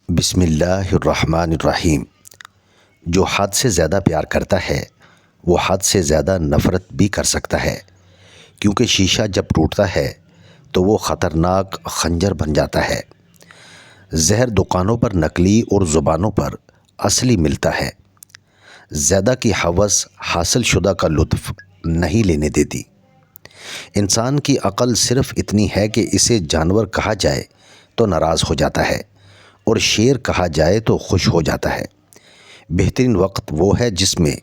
بسم اللہ الرحمن الرحیم۔ جو حد سے زیادہ پیار کرتا ہے وہ حد سے زیادہ نفرت بھی کر سکتا ہے، کیونکہ شیشہ جب ٹوٹتا ہے تو وہ خطرناک خنجر بن جاتا ہے۔ زہر دکانوں پر نقلی اور زبانوں پر اصلی ملتا ہے۔ زیادہ کی ہوس حاصل شدہ کا لطف نہیں لینے دیتی۔ انسان کی عقل صرف اتنی ہے کہ اسے جانور کہا جائے تو ناراض ہو جاتا ہے اور شیر کہا جائے تو خوش ہو جاتا ہے۔ بہترین وقت وہ ہے جس میں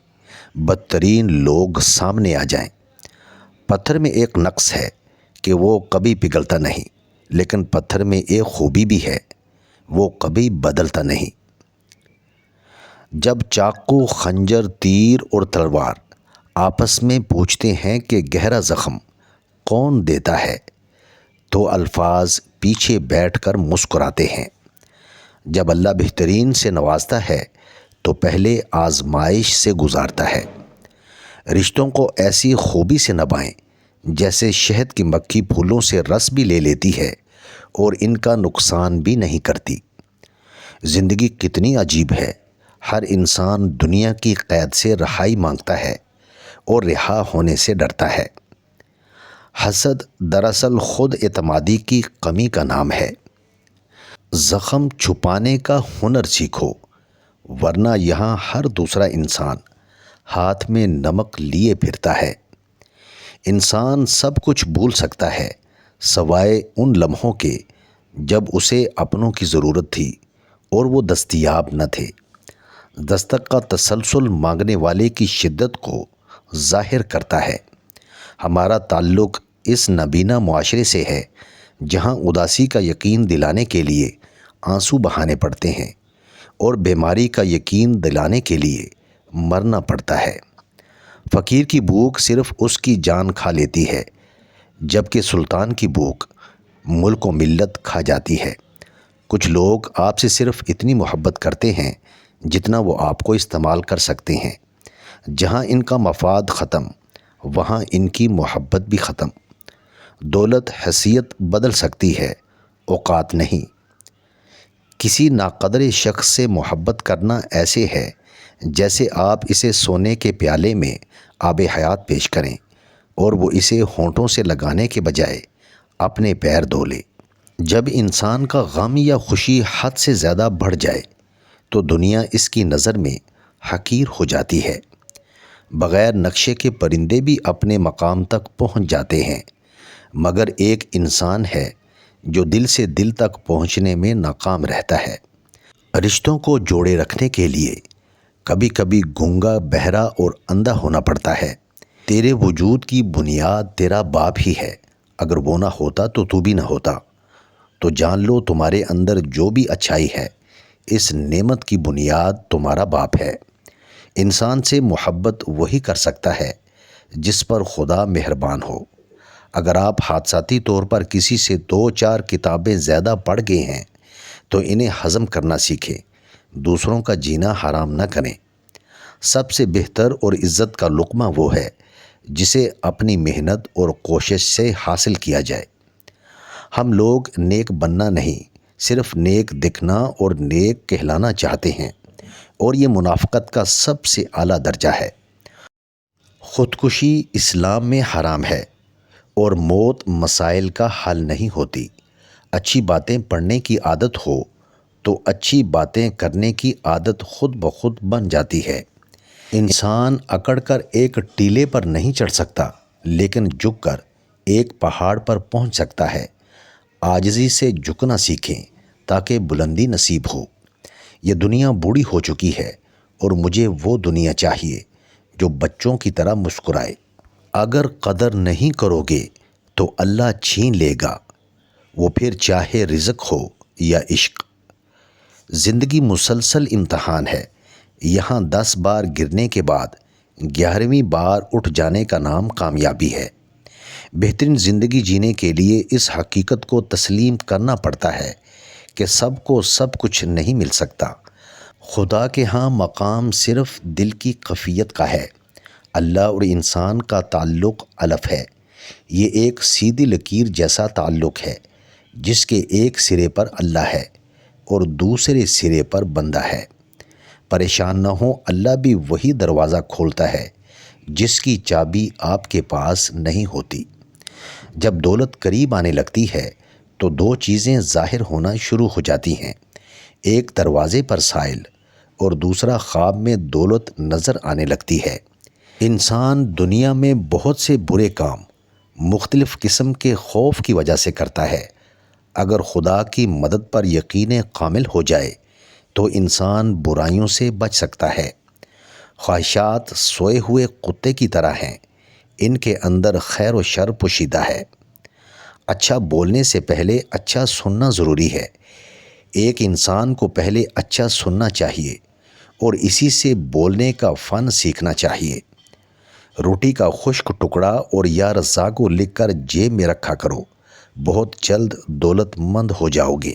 بدترین لوگ سامنے آ جائیں۔ پتھر میں ایک نقص ہے کہ وہ کبھی پگھلتا نہیں، لیکن پتھر میں ایک خوبی بھی ہے، وہ کبھی بدلتا نہیں۔ جب چاقو، خنجر، تیر اور تلوار آپس میں پوچھتے ہیں کہ گہرا زخم کون دیتا ہے، تو الفاظ پیچھے بیٹھ کر مسکراتے ہیں۔ جب اللہ بہترین سے نوازتا ہے تو پہلے آزمائش سے گزارتا ہے۔ رشتوں کو ایسی خوبی سے نبھائیں جیسے شہد کی مکھی پھولوں سے رس بھی لے لیتی ہے اور ان کا نقصان بھی نہیں کرتی۔ زندگی کتنی عجیب ہے، ہر انسان دنیا کی قید سے رہائی مانگتا ہے اور رہا ہونے سے ڈرتا ہے۔ حسد دراصل خود اعتمادی کی کمی کا نام ہے۔ زخم چھپانے کا ہنر سیکھو، ورنہ یہاں ہر دوسرا انسان ہاتھ میں نمک لیے پھرتا ہے۔ انسان سب کچھ بھول سکتا ہے سوائے ان لمحوں کے جب اسے اپنوں کی ضرورت تھی اور وہ دستیاب نہ تھے۔ دستک کا تسلسل مانگنے والے کی شدت کو ظاہر کرتا ہے۔ ہمارا تعلق اس نابینا معاشرے سے ہے جہاں اداسی کا یقین دلانے کے لیے آنسو بہانے پڑتے ہیں اور بیماری کا یقین دلانے کے لیے مرنا پڑتا ہے۔ فقیر کی بھوک صرف اس کی جان کھا لیتی ہے، جبکہ سلطان کی بھوک ملک و ملت کھا جاتی ہے۔ کچھ لوگ آپ سے صرف اتنی محبت کرتے ہیں جتنا وہ آپ کو استعمال کر سکتے ہیں۔ جہاں ان کا مفاد ختم، وہاں ان کی محبت بھی ختم۔ دولت حیثیت بدل سکتی ہے، اوقات نہیں۔ کسی ناقدر شخص سے محبت کرنا ایسے ہے جیسے آپ اسے سونے کے پیالے میں آب حیات پیش کریں اور وہ اسے ہونٹوں سے لگانے کے بجائے اپنے پیر دھو لے۔ جب انسان کا غم یا خوشی حد سے زیادہ بڑھ جائے تو دنیا اس کی نظر میں حقیر ہو جاتی ہے۔ بغیر نقشے کے پرندے بھی اپنے مقام تک پہنچ جاتے ہیں، مگر ایک انسان ہے جو دل سے دل تک پہنچنے میں ناکام رہتا ہے۔ رشتوں کو جوڑے رکھنے کے لیے کبھی کبھی گونگا، بہرا اور اندھا ہونا پڑتا ہے۔ تیرے وجود کی بنیاد تیرا باپ ہی ہے، اگر وہ نہ ہوتا تو تو بھی نہ ہوتا۔ تو جان لو تمہارے اندر جو بھی اچھائی ہے، اس نعمت کی بنیاد تمہارا باپ ہے۔ انسان سے محبت وہی کر سکتا ہے جس پر خدا مہربان ہو۔ اگر آپ حادثاتی طور پر کسی سے 2-4 کتابیں زیادہ پڑھ گئے ہیں تو انہیں ہضم کرنا سیکھیں، دوسروں کا جینا حرام نہ کریں۔ سب سے بہتر اور عزت کا لقمہ وہ ہے جسے اپنی محنت اور کوشش سے حاصل کیا جائے۔ ہم لوگ نیک بننا نہیں، صرف نیک دکھنا اور نیک کہلانا چاہتے ہیں، اور یہ منافقت کا سب سے اعلیٰ درجہ ہے۔ خودکشی اسلام میں حرام ہے اور موت مسائل کا حل نہیں ہوتی۔ اچھی باتیں پڑھنے کی عادت ہو تو اچھی باتیں کرنے کی عادت خود بخود بن جاتی ہے۔ انسان اکڑ کر ایک ٹیلے پر نہیں چڑھ سکتا، لیکن جھک کر ایک پہاڑ پر پہنچ سکتا ہے۔ عاجزی سے جھکنا سیکھیں تاکہ بلندی نصیب ہو۔ یہ دنیا بوڑھی ہو چکی ہے اور مجھے وہ دنیا چاہیے جو بچوں کی طرح مسکرائے۔ اگر قدر نہیں کرو گے تو اللہ چھین لے گا، وہ پھر چاہے رزق ہو یا عشق۔ زندگی مسلسل امتحان ہے، یہاں 10 بار گرنے کے بعد 11ویں بار اٹھ جانے کا نام کامیابی ہے۔ بہترین زندگی جینے کے لیے اس حقیقت کو تسلیم کرنا پڑتا ہے کہ سب کو سب کچھ نہیں مل سکتا۔ خدا کے ہاں مقام صرف دل کی خفیت کا ہے۔ اللہ اور انسان کا تعلق الف ہے۔ یہ ایک سیدھی لکیر جیسا تعلق ہے جس کے ایک سرے پر اللہ ہے اور دوسرے سرے پر بندہ ہے۔ پریشان نہ ہو، اللہ بھی وہی دروازہ کھولتا ہے جس کی چابی آپ کے پاس نہیں ہوتی۔ جب دولت قریب آنے لگتی ہے تو دو چیزیں ظاہر ہونا شروع ہو جاتی ہیں، ایک دروازے پر سائل اور دوسرا خواب میں دولت نظر آنے لگتی ہے۔ انسان دنیا میں بہت سے برے کام مختلف قسم کے خوف کی وجہ سے کرتا ہے۔ اگر خدا کی مدد پر یقین کامل ہو جائے تو انسان برائیوں سے بچ سکتا ہے۔ خواہشات سوئے ہوئے کتے کی طرح ہیں، ان کے اندر خیر و شر پوشیدہ ہے۔ اچھا بولنے سے پہلے اچھا سننا ضروری ہے۔ ایک انسان کو پہلے اچھا سننا چاہیے اور اسی سے بولنے کا فن سیکھنا چاہیے۔ روٹی کا خشک ٹکڑا اور یا رزاق کو لکھ کر جیب میں رکھا کرو، بہت جلد دولت مند ہو جاؤ گے۔